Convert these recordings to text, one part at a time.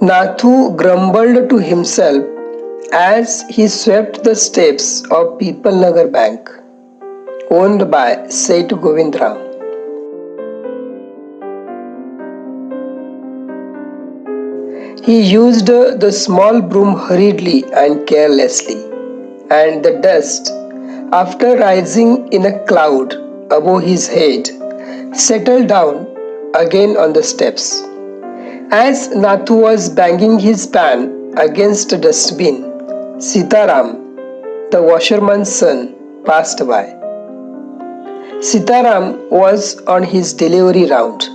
Nathu grumbled to himself as he swept the steps of Peoplenagar Bank, owned by Seth Govindram. He used the small broom hurriedly and carelessly, and the dust, after rising in a cloud above his head, settled down again on the steps. As Nathu was banging his pan against a dustbin, Sitaram, the washerman's son, passed by. Sitaram was on his delivery round.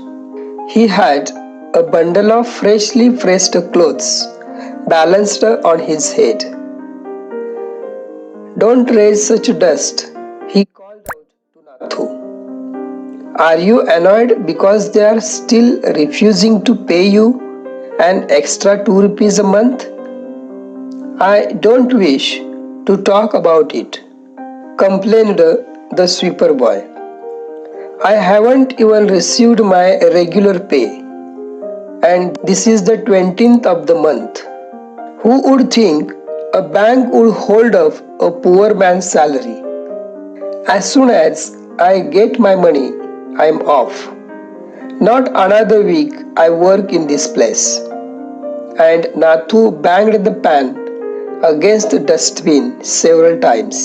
He had a bundle of freshly pressed clothes balanced on his head. "Don't raise such dust," he called out to Nathu. "Are you annoyed because they are still refusing to pay you an extra 2 rupees a month?" "I don't wish to talk about it," complained the sweeper boy. "I haven't even received my regular pay, and this is the 20th of the month. Who would think a bank would hold up a poor man's salary? As soon as I get my money, I am off. Not another week I work in this place." And Nathu banged the pan against the dustbin several times,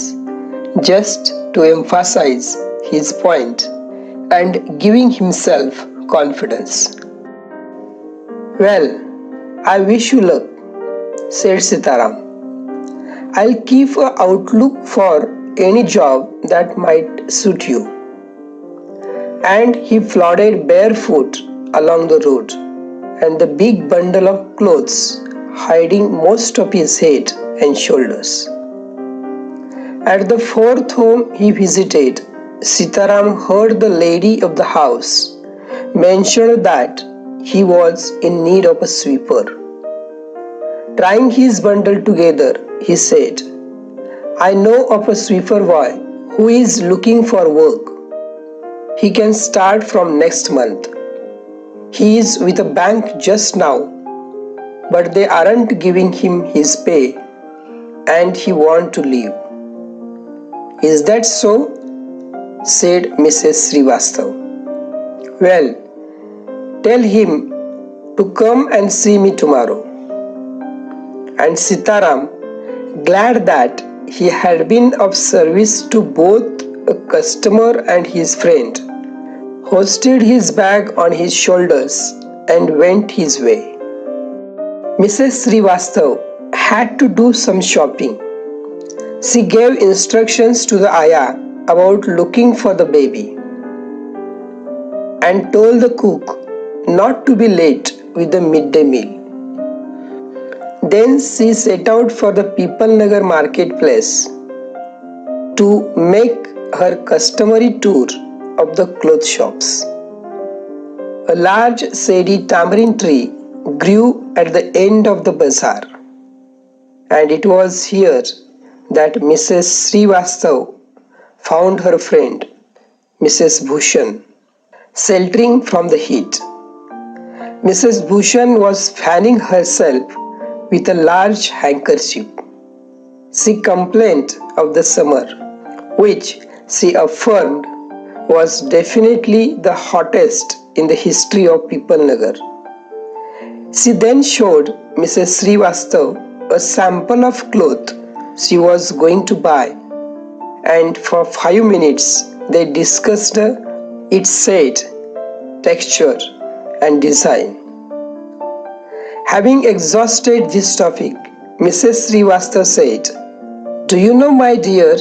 just to emphasize his point and giving himself confidence. "Well, I wish you luck," said Sitaram. "I'll keep an outlook for any job that might suit you." And he plodded barefoot along the road, and the big bundle of clothes hiding most of his head and shoulders. At the fourth home he visited, Sitaram heard the lady of the house mention that he was in need of a sweeper. Tying his bundle together, he said, "I know of a sweeper boy who is looking for work. He can start from next month. He is with a bank just now, but they aren't giving him his pay and he wants to leave." "Is that so?" said Mrs. Srivastav. "Well, tell him to come and see me tomorrow." And Sitaram, glad that he had been of service to both a customer and his friend, hoisted his bag on his shoulders and went his way. Mrs. Srivastav had to do some shopping. She gave instructions to the ayah about looking for the baby and told the cook not to be late with the midday meal. Then she set out for the Peoplenagar marketplace to make her customary tour of the cloth shops. A large shady tamarind tree grew at the end of the bazaar, and it was here that Mrs. Srivastav found her friend, Mrs. Bhushan, sheltering from the heat. Mrs. Bhushan was fanning herself with a large handkerchief. She complained of the summer, which she affirmed was definitely the hottest in the history of Peoplenagar. She then showed Mrs. Srivastav a sample of cloth she was going to buy, and for 5 minutes they discussed its shade, texture, and design. Having exhausted this topic, Mrs. Srivastav said, "Do you know, my dear,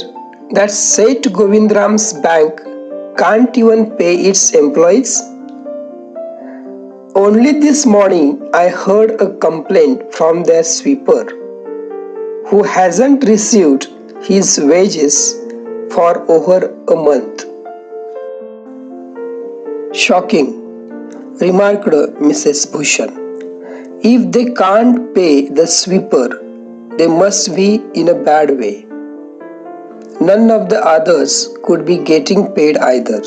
that Seth Govindram's bank can't even pay its employees? Only this morning I heard a complaint from their sweeper, who hasn't received his wages for over a month." "Shocking," remarked Mrs. Bhushan. "If they can't pay the sweeper, they must be in a bad way. None of the others could be getting paid either."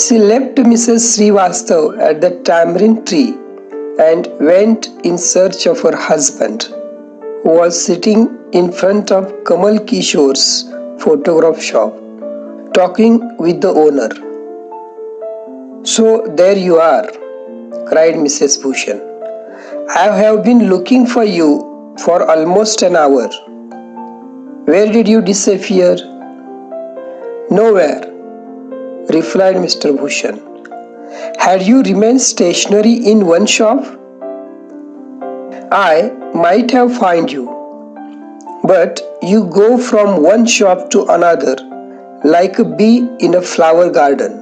She left Mrs. Srivastav at the tamarind tree and went in search of her husband, who was sitting in front of Kamal Kishore's photograph shop, talking with the owner. "So there you are," cried Mrs. Bhushan. "I have been looking for you for almost an hour. Where did you disappear?" "Nowhere," replied Mr. Bhushan. "Had you remained stationary in one shop, I might have found you. But you go from one shop to another like a bee in a flower garden.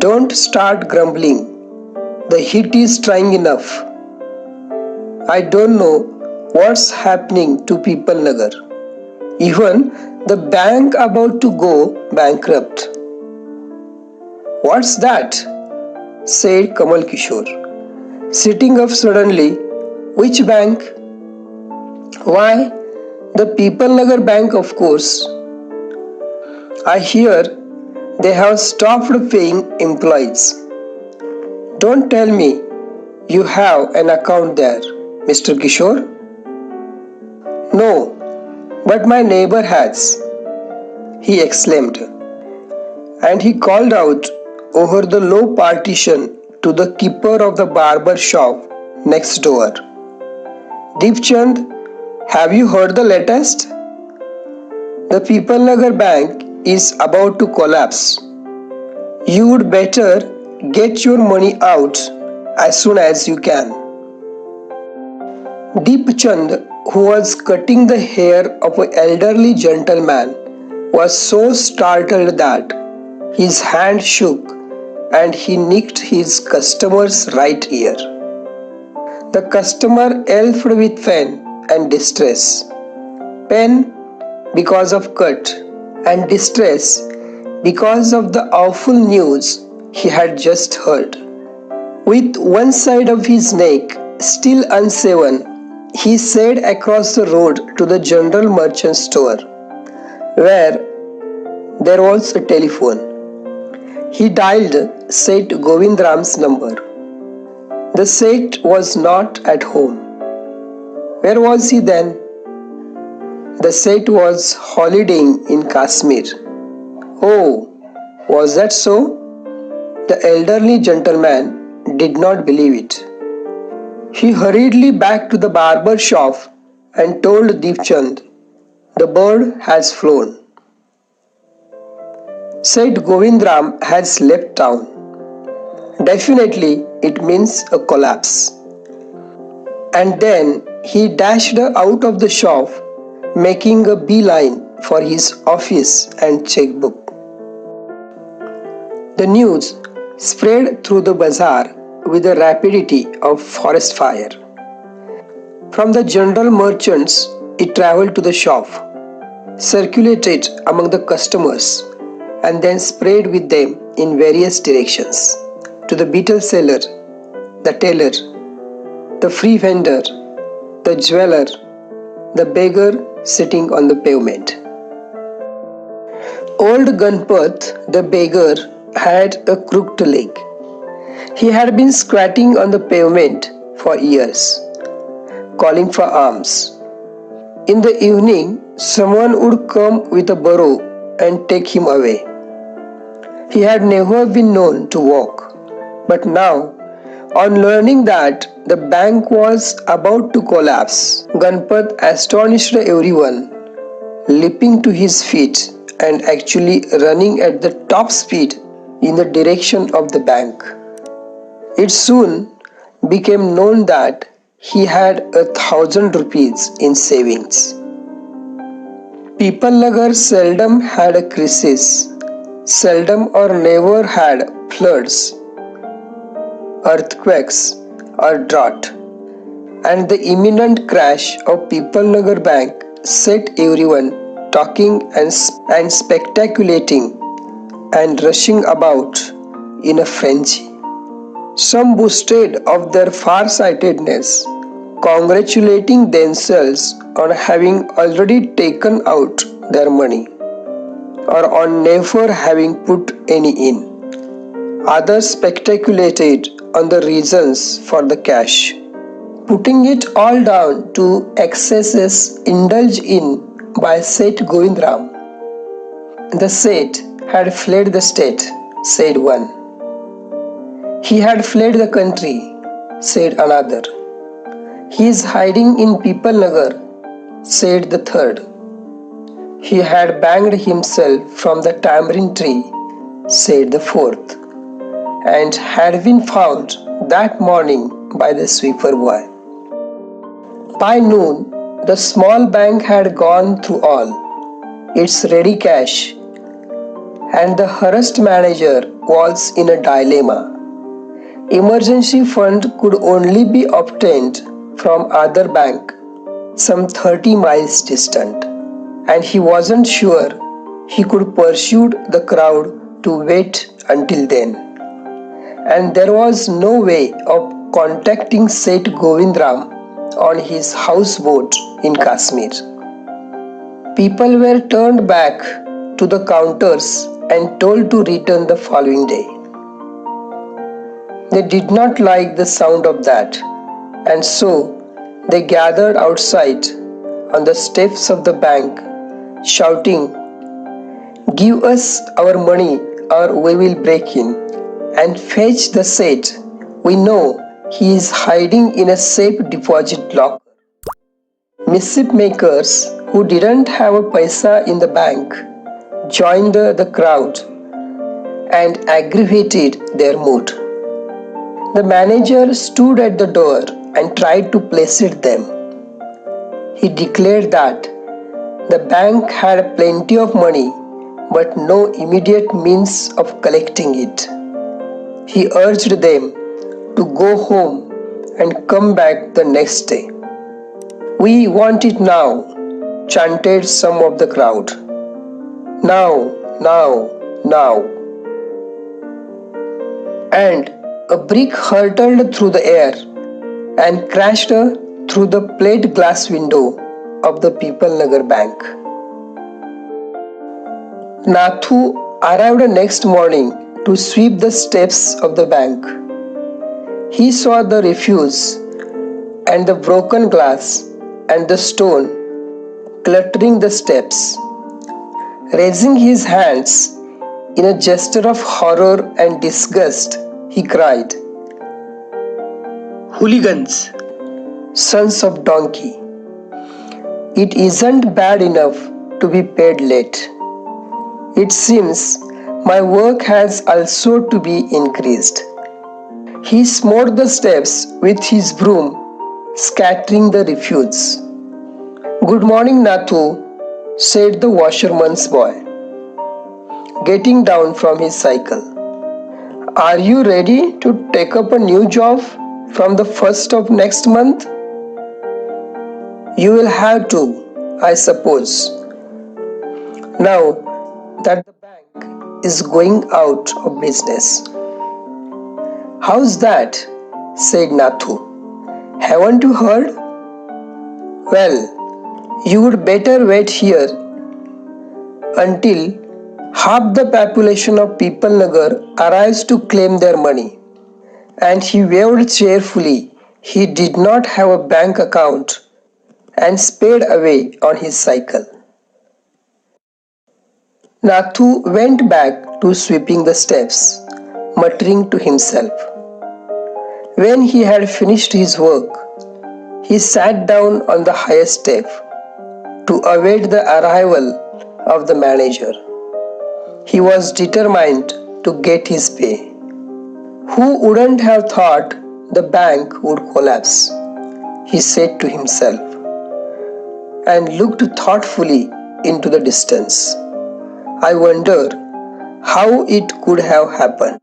Don't start grumbling. The heat is trying enough. I don't know what's happening to People Nagar. Even the bank about to go bankrupt." "What's that?" said Kamal Kishore, sitting up suddenly. "Which bank?" "Why, the People Nagar Bank, of course. I hear they have stopped paying employees." "Don't tell me you have an account there, Mr. Kishore." "No, but my neighbor has," he exclaimed, and he called out over the low partition to the keeper of the barber shop next door. "Deepchand, have you heard the latest? The People Nagar Bank is about to collapse. You would better get your money out as soon as you can." Deepchand, who was cutting the hair of an elderly gentleman, was so startled that his hand shook and he nicked his customer's right ear. The customer yelped with pain and distress. Pain because of cut, and distress because of the awful news he had just heard. With one side of his neck still unsaven, he said across the road to the general merchant store, where there was a telephone. He dialed Seth Govindram's number. The Seth was not at home. Where was he then? The Seth was holidaying in Kashmir. "Oh, was that so?" The elderly gentleman did not believe it. He hurriedly back to the barber shop and told Deepchand, "The bird has flown. Seth Govindram has left town. Definitely it means a collapse." And then he dashed out of the shop, making a beeline for his office and checkbook. The news spread through the bazaar with the rapidity of forest fire. From the general merchants, it traveled to the shop, circulated among the customers, and then spread with them in various directions to the betel seller, the tailor, the free vendor, the jeweler, the beggar sitting on the pavement. Old Ganpat, the beggar, had a crooked leg. He had been squatting on the pavement for years, calling for alms. In the evening, someone would come with a burro and take him away. He had never been known to walk, but now, on learning that the bank was about to collapse, Ganpat astonished everyone, leaping to his feet and actually running at the top speed in the direction of the bank. It soon became known that he had 1,000 rupees in savings. People Nagar seldom had a crisis, seldom or never had floods, earthquakes, or drought, and the imminent crash of People Nagar Bank set everyone talking and speculating and rushing about in a frenzy. Some boasted of their far-sightedness, congratulating themselves on having already taken out their money, or on never having put any in. Others speculated on the reasons for the cash. Putting it all down to excesses indulged in by Seth Govindram. The Seth had fled the state, said one. He had fled the country, said another. He is hiding in People Nagar, said the third. He had banged himself from the tamarind tree, said the fourth, and had been found that morning by the sweeper boy. By noon, the small bank had gone through all its ready cash, and the harassed manager was in a dilemma. Emergency fund could only be obtained from other bank some 30 miles distant, and he wasn't sure he could pursue the crowd to wait until then. And there was no way of contacting Seth Govindram on his houseboat in Kashmir. People were turned back to the counters and told to return the following day. They did not like the sound of that, and so they gathered outside on the steps of the bank, shouting, "Give us our money or we will break in and fetch the Seth. We know he is hiding in a safe deposit locker." Mischief makers who didn't have a paisa in the bank joined the crowd and aggravated their mood. The manager stood at the door and tried to placate them. He declared that the bank had plenty of money but no immediate means of collecting it. He urged them to go home and come back the next day. "We want it now," chanted some of the crowd. "Now, now, now." And a brick hurtled through the air and crashed through the plate glass window of the People Nagar Bank. Nathu arrived next morning to sweep the steps of the bank. He saw the refuse and the broken glass and the stone cluttering the steps. Raising his hands in a gesture of horror and disgust, he cried, "Hooligans, sons of donkey! It isn't bad enough to be paid late. It seems my work has also to be increased." He smote the steps with his broom, scattering the refuse. "Good morning, Nathu," said the washerman's boy, getting down from his cycle. "Are you ready to take up a new job from the 1st of next month?" "You will have to, I suppose, now that the bank is going out of business." "How's that?" said Nathu. "Haven't you heard?" "Well, you would better wait here until half the population of People Nagar arrives to claim their money." And he waved cheerfully. He did not have a bank account and sped away on his cycle. Nathu went back to sweeping the steps, muttering to himself. When he had finished his work, he sat down on the highest step to await the arrival of the manager. He was determined to get his pay. Who wouldn't have thought the bank would collapse? He said to himself, and looked thoughtfully into the distance. I wonder how it could have happened.